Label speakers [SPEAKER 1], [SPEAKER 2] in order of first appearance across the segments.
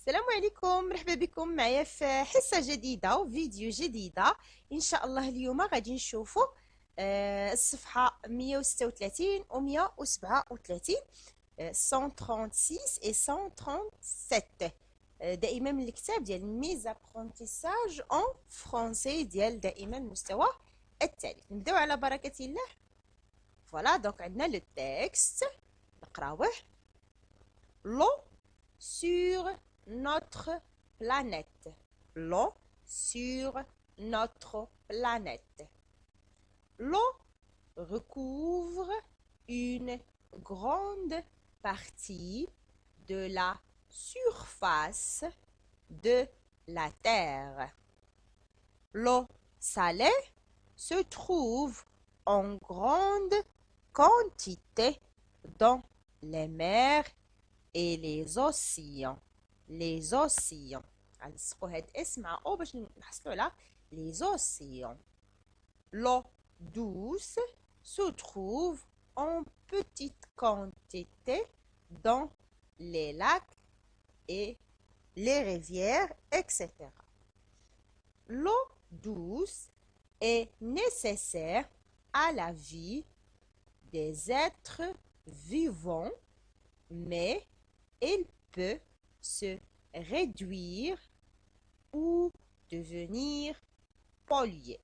[SPEAKER 1] السلام عليكم، مرحبا بكم معايا في حصة جديدة وفيديو جديدة. إن شاء الله اليوم غادي نشوفوا الصفحة 136 و 137، 136 و 137 دائما من الكتاب ديال ميز ابرونتيساج اون فرونسي ديال دائما المستوى الثالث. نبداو على بركة الله. فوالا دونك عندنا لو تكست نقراوه. لو sur notre planète. L'eau sur notre planète. L'eau recouvre une grande partie de la surface de la Terre. L'eau salée se trouve en grande quantité dans les mers et les océans. Les océans. نلصقوا هاد الاسم مع او باش نحصلوا على les océans. L'eau douce se trouve en petite quantité dans les lacs et les rivières, etc. L'eau douce est nécessaire à la vie des êtres vivants, mais il peut se réduire ou devenir pollué.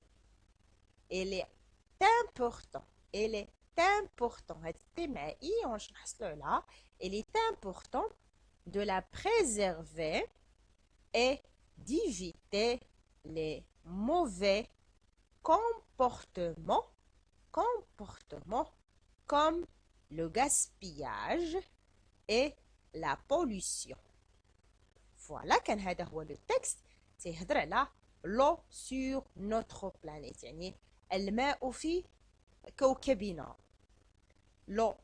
[SPEAKER 1] Il est important, il est important, il est important de la préserver et d'éviter les mauvais comportements comme le gaspillage et la pollution. Voilà كان هذا هو لو تكست تيهضر على لو sur notre planète، يعني الماء في كوكبنا. L'eau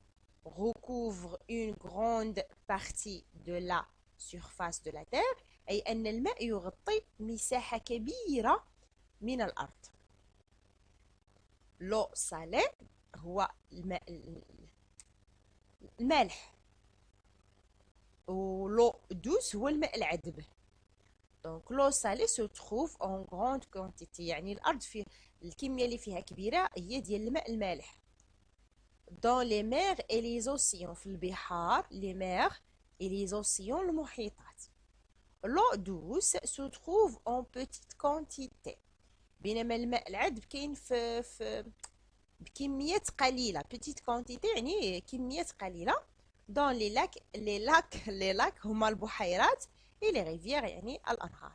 [SPEAKER 1] recouvre une grande partie de la surface de la Terre، أي أن الماء يغطي مساحة كبيرة من الأرض. L'eau salée هو المالح، و l'eau douce هو الماء العذب. دونك لو سالي سو تروف اون غروند كونتيتي، يعني الارض فيه الكميه اللي فيها كبيره هي ديال الماء المالح. دون لي مير اي لي زوسيون، في البحار لي مير اي لي زوسيون المحيطات. لو دوس سو تروف اون بوتيت كونتيتي، بينما الماء العذب كاين في بكميات قليله. بوتيت كونتيتي يعني كميات قليله. dans les lacs هما البحيرات et les rivières يعني الأنهار.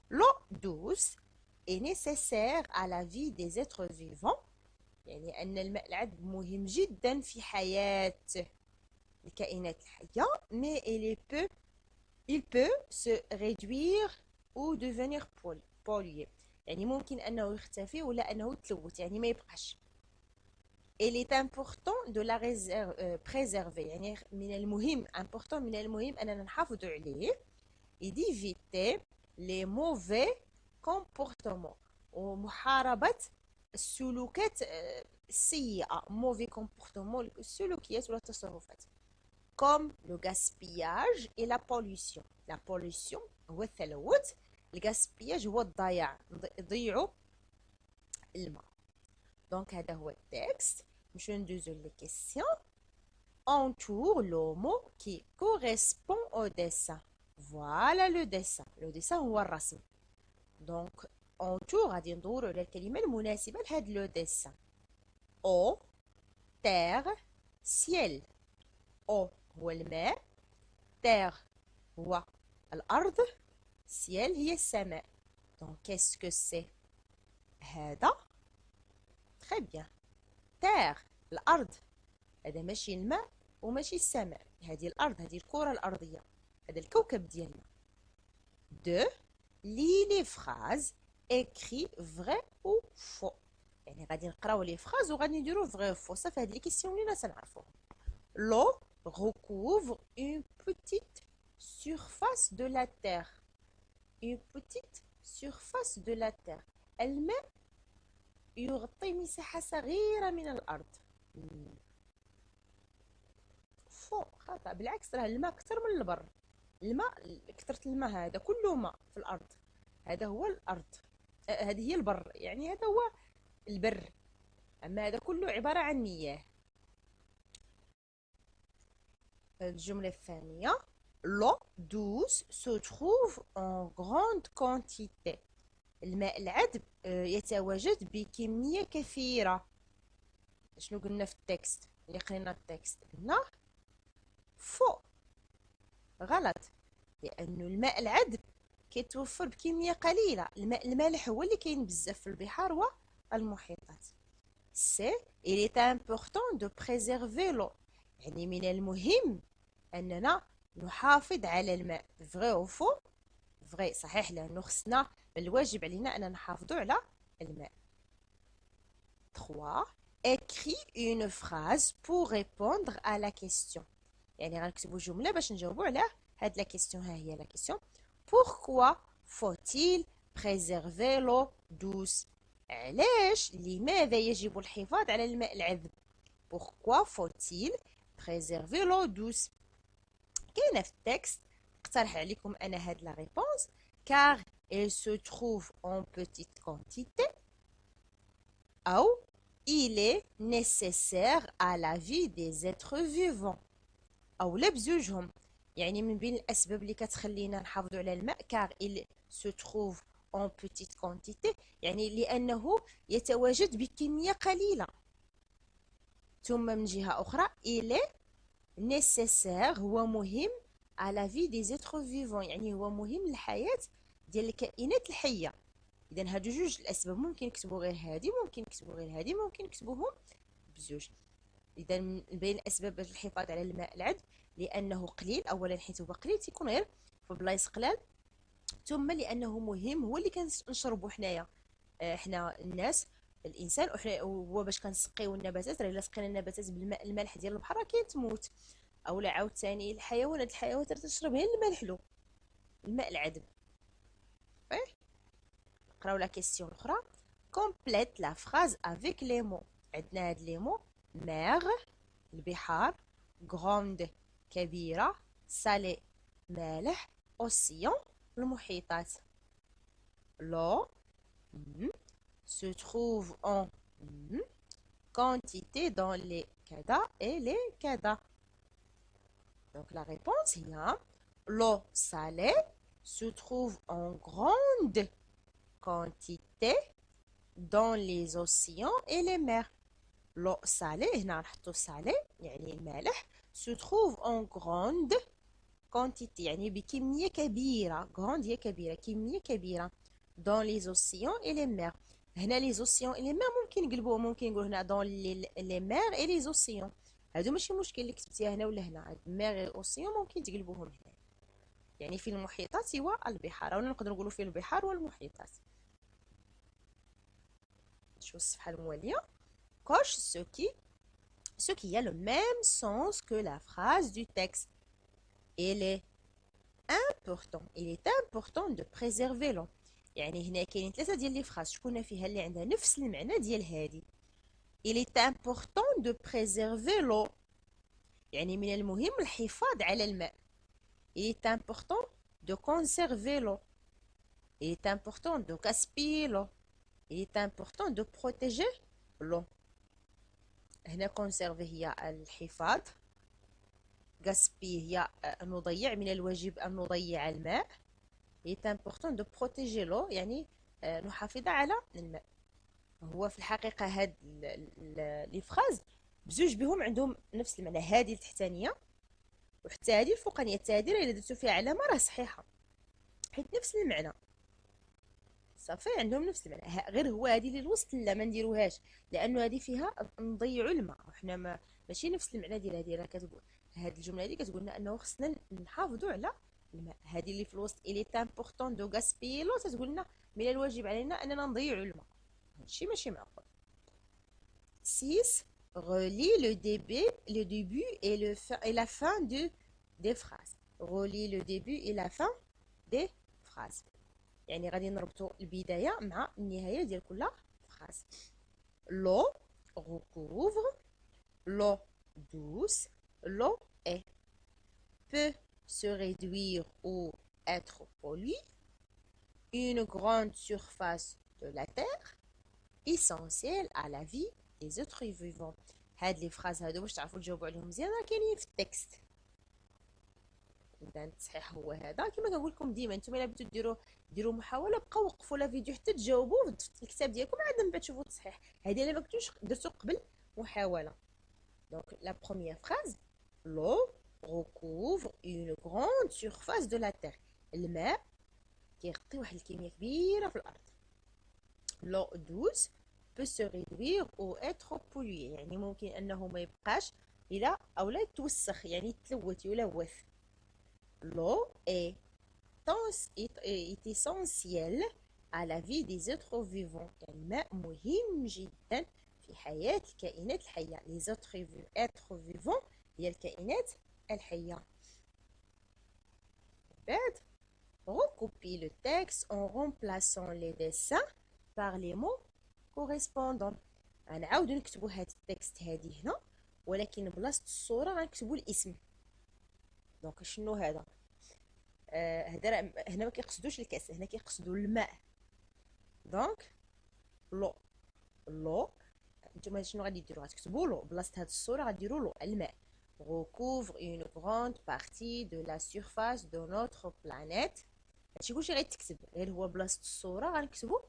[SPEAKER 1] L'eau douce est nécessaire à la vie des êtres vivants، يعني أن الماء العذب مهم جدا في حياة الكائنات الحية. mais il peut se réduire ou devenir pollué، يعني ممكن أنه يختفي ولا أنه يتلوث، يعني ما يبقاش. Il est important de la préserver، يعني من المهم important من المهم أننا نحافظ عليه. et d'éviter les mauvais comportements، ومحاربة السلوكات السيئة. mauvais comportements السلوكيات ولا التصرفات comme le gaspillage et la pollution. la pollution هو التلوث، الgaspillage هو الضياع، يضيعوا الماء. دونك هذا هو التكست. Je nous les questions. Entoure le mot qui correspond au dessin. Voilà le dessin. Le dessin هو الرسم. Donc entoure غادي ندوروا على الكلمة المناسبة لهذا لو dessin. eau, terre, ciel. eau هو الماء، terre هو الأرض، ciel هي السماء. Donc qu'est-ce que c'est هذا؟ Très bien. terre الأرض، هذا ماشي الماء وماشي السماء، هذه الأرض، هذه الكرة الأرضية، هذا الكوكب ديالنا. دو لي لي فراز écrit vrai ou faux، يعني غادي نقراو لي فراز وغادي نديرو vrai ou faux صافي. هاد لي كيسيون اللي تنعرفوهم. l'eau recouvre une petite surface de la terre. une petite surface de la terre، الماء يغطي مساحة صغيرة من الأرض. فوق خطأ، بالعكس راه الماء أكثر من البر. الماء، كثرة الماء هذا كله ماء في الأرض، هذا هو الأرض، هذه هي البر، يعني هذا هو البر، أما هذا كله عبارة عن مياه. الجملة الثانية: l'eau douce se trouve en grande quantité. الماء العذب يتواجد بكمية كثيرة. شنو قلنا في التكست اللي قرينا التكست؟ قلنا فو، غلط، لأنه الماء العذب كيتوفر بكمية قليلة. الماء المالح هو اللي كاين بزاف في البحار والمحيطات. سي il est important de préserver l'eau، يعني من المهم أننا نحافظ على الماء. فغي أو فو؟ فغي، صحيح، لأنه خصنا، الواجب علينا أن نحافظ على الماء. 3. Écris une phrase pour répondre à la question. يعني غنكتبوا جملة باش نجاوبوا على هاد لا كيسيون. ها هي لا كيسيون: Pourquoi faut-il préserver l'eau douce؟ علاش، لماذا يجب الحفاظ على الماء العذب؟ Pourquoi faut-il préserver l'eau douce؟ كاينه في التكست، اقترح عليكم انا هاد لا ريبونس: car elle se trouve en petite quantité، او il est nécessaire à la vie des êtres vivants، او لا بزوجهم. يعني من بين الاسباب اللي كتخلينا نحافظوا على الماء car il se trouve en petite quantité، يعني لانه يتواجد بكميه قليله. ثم من جهه اخرى il est nécessaire، هو مهم à la vie des êtres vivants، يعني هو مهم للحياه ديال الكائنات الحيه. اذا هادو جوج الاسباب، ممكن نكتبوا غير هادي، ممكن نكتبوا غير هادي، ممكن نكتبوهم بزوج. اذا من بين الاسباب باش الحفاظ على الماء العذب لانه قليل، اولا حيت هو قليل تيكون غير في بلايص قلال، ثم لانه مهم، هو اللي كنشربوا حنايا، حنا الناس، الانسان، هو باش كنسقيو النباتات. راه الا سقينا النباتات بالماء المالح ديال البحر راه كتموت. اولا عاوتاني الحيوانات تشرب غير الماء الحلو، الماء العذب. نقراو لا كيسيون الاخرى: كومبليت لا فراز افيك لي مو. عندنا هاد لي مو: مير البحار، غروند كبيرة، سالي مالح، اوسيون المحيطات. لو se trouve en quantité dans les كذا et les كذا. Donc la réponse هي l'eau salée se trouve en grande quantité dans les océans et les mers. l'eau salée، هنا نحطو salé يعني المالح، se trouve en grande quantité يعني بكمية كبيرة. grande هي كبيرة، كمية كبيرة. dans les océans et les mers. هنا les océans et les mers ممكن نقلبوه، ممكن نقول هنا dans les mers et les océans. هادو ماشي مشكل اللي كتبتيها هنا ولا هنا، مير اوسيون ممكن تقلبوهم هنا، يعني في المحيطات والبحار، او نقدر نقولوا في البحار والمحيطات. نشوف الصفحة الموالية. coche ce qui a le même sens que la phrase du texte. Il est important de préserver l'eau. يعني هنا كاينين 3 ديال لي فراز، شكون فيها اللي عندها نفس المعنى ديال هذه؟ Il est important de préserver l'eau، يعني من المهم الحفاظ على الماء. Il est important de conserver l'eau. Il est important de gaspiller l'eau. Il est important de protéger l'eau. هنا conserver هي الحفاظ، gaspiller هي نضيع، من الواجب أن نضيع الماء. Il est important de protéger l'eau، يعني نحافظ على الماء. هو في الحقيقة هاد لي فراز بزوج بهم عندهم نفس المعنى، هذه التحتانية وحتى هذه الفوقانية. التهديرة إلا درتو فيها علامة راه صحيحة، حيت نفس المعنى، صافي عندهم نفس المعنى. غير هو هذه اللي الوسط لا ما نديروهاش، لأنه هذه فيها نضيعوا الماء، وحنا ماشي نفس المعنى ديال هذه. راه كتقول هذه الجملة هذه كتقول لنا أنه خصنا نحافظوا على الماء. هذه اللي في الوسط il est important de gaspiller l'eau تتقول لنا من الواجب علينا أننا نضيعوا الماء. هادشي ماشي معقول. 6. Relie le début et la fin des phrases. Relie le début et la fin des phrases. يعني غادي نربطوا البداية مع النهاية ديال كل phrase. L'eau recouvre, l'eau douce, l'eau est. Peut se réduire ou être pollué. Une grande surface de la Terre essentielle à la vie des êtres vivants. هاد لي فراز هادو باش تعرفوا تجاوبوا عليهم مزيان راه كاينين في التكست. اذا التصحيح هو هذا. كما كنقول لكم ديما نتوما الا بغيتو ديروا محاوله بقاو وقفوا لا فيديو حتى تجاوبوا في الكتاب ديالكم عاد من بعد تشوفوا التصحيح. هذه الا ما كنتوش درتو قبل محاوله. دونك لا بروميير فراز l'eau recouvre une grande surface de la terre. الماء كيغطي واحد الكميه كبيره في الارض. l'eau douce peut se réduire ou être polluée. يعني ممكن انه ما يبقاش الى او لا يتوسخ يعني يتلوث يلوث. l'eau est essentielle à la vie des êtres vivants. يعني الماء مهم جدا في حياة الكائنات الحية. les êtres vivants هي الكائنات الحية. بعد recopier le texte en remplaçant les dessins par les mots correspondants. غنعاودو نكتبو هاد التكست هادي هنا ولكن بلاصة الصورة غنكتبو الاسم. دونك شنو هذا؟ هذا هنا ما كيقصدوش الكاس، هنا كيقصدوا الماء. دونك لو نتوما شنو غادي ديروا؟ غتكتبوا لو بلاصه هاد الصوره غديروا لو الماء. recouvre une grande partie de la surface de notre planète. هادشي كلشي غيتكتب، غير هو بلاصه الصوره غنكتبوا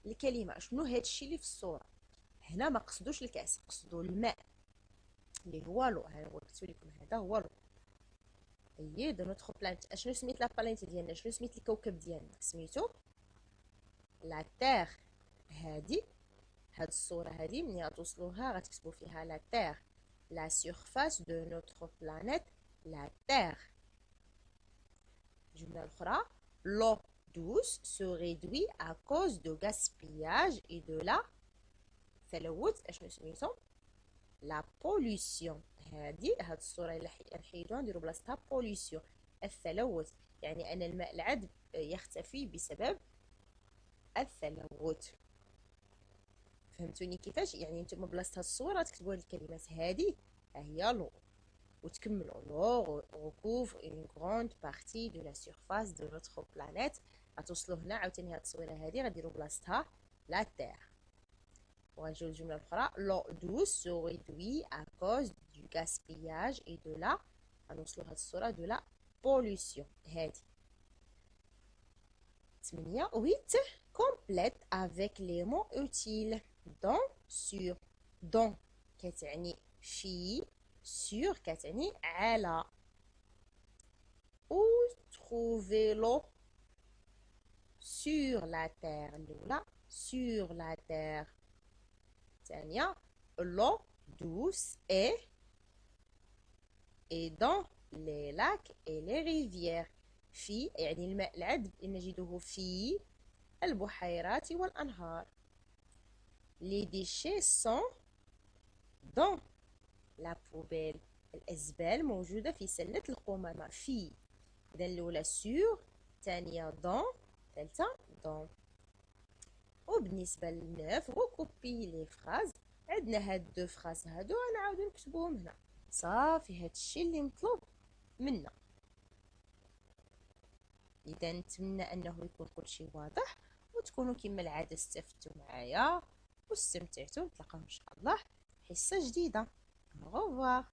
[SPEAKER 1] الكلمه. شنو هادشي اللي في الصوره؟ هنا ما قصدوش الكاس، قصدوا الماء اللي هو لو. ها هو كتبت لكم هذا هو لو. هي دو نوتخ بلانيت. اشنو سميت لا بلانيت ديالنا؟ شنو سميت الكوكب ديالنا؟ سميتو لا تير. هادي هاد الصورة هادي ملي غتوصلوها غتكتبوا فيها لا تير. لا سيرفاس دو نوتخ بلانيت لا تير. الجملة الأخرى l'eau douce se réduit à cause de gaspillage et de la تلوث. اشنو سميتو؟ لا بوليسيون. هاد الصورة إلا نحيدوها نديرو بلاصتها بوليسيون، التلوث. يعني أن الماء العذب يختفي بسبب التلوث. فهمتوني كيفاش؟ يعني نتوما بلاصة هاد الصورة تكتبوا هاد الكلمات هادي ها هي لو وتكملوا لو recouvre une grande partie de la surface de notre planète. غتوصلوا هنا عاوتاني هاد التصويرة هادي غديروا بلاصتها لا تير. وغنجيو الجملة الأخرى l'eau douce se réduit à cause du gaspillage et de la غنوصلو هاد الصورة de la pollution. هادي 8 complète avec les mots utiles dans sur. dans كتعني في، sur كتعني على. où trouver l'eau sur la terre. الأولى sur la terre. الثانية l'eau douce et dans les lacs et les rivières. في يعني الماء العذب نجده في البحيرات والأنهار. les déchets sont dans la poubelle. الأزبال موجودة في سلة القمامة. في إذا الأولى sur، الثانية dans، الثالثة dans. وبالنسبة للناف recopier les phrases. عندنا هاد دو فراز هادو غنعاودو نكتبوهم هنا. صافي هادشي اللي مطلوب منا. اذا نتمنى انه يكون كلشي واضح وتكونوا كما العاده استفدتوا معايا واستمتعتوا. نتلاقاو ان شاء الله حصه جديده. au revoir.